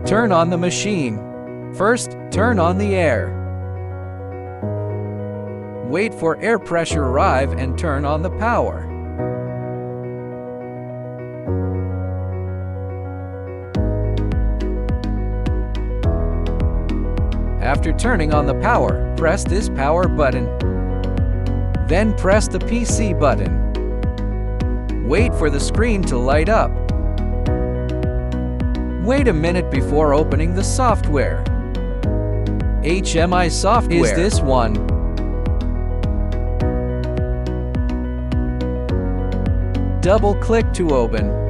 Turn on the machine. First, turn on the air. Wait for air pressure arrive and turn on the power. After turning on the power, press this power button. Then press the PC button. Wait for the screen to light up. Wait a minute before opening the software. HMI software is this one. Double-click to open.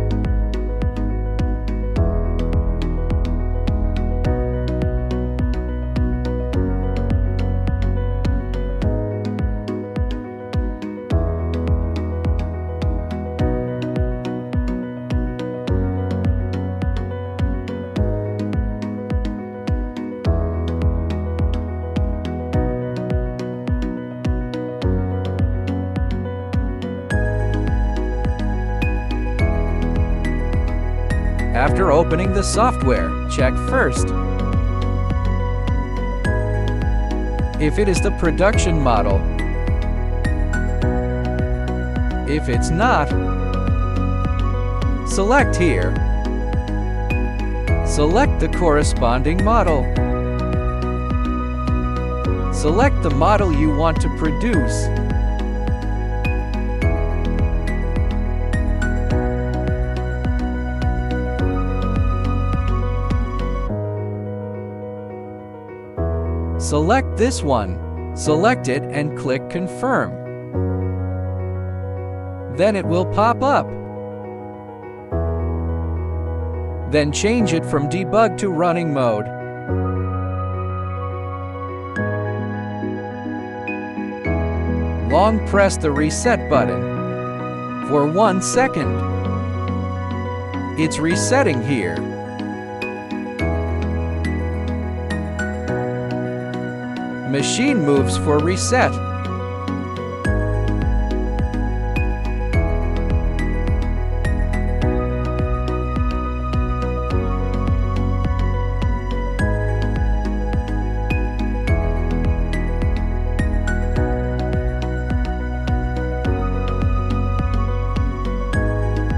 After opening the software, check first if it is the production model. If it's not, select here. Select the corresponding model. Select the model you want to produce. Select this one. Select it and click Confirm. Then it will pop up. Then change it from debug to running mode. Long press the reset button for 1 second. It's resetting here. Machine moves for reset.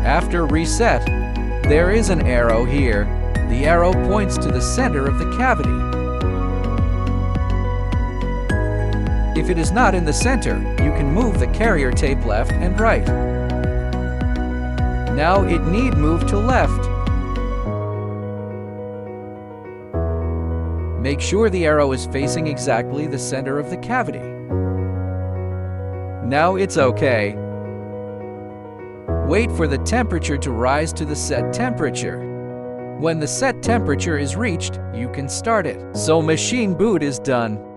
After reset, there is an arrow here. The arrow points to the center of the cavity. If it is not in the center, you can move the carrier tape left and right. Now it need move to left. Make sure the arrow is facing exactly the center of the cavity. Now it's okay. Wait for the temperature to rise to the set temperature. When the set temperature is reached, you can start it. So machine boot is done.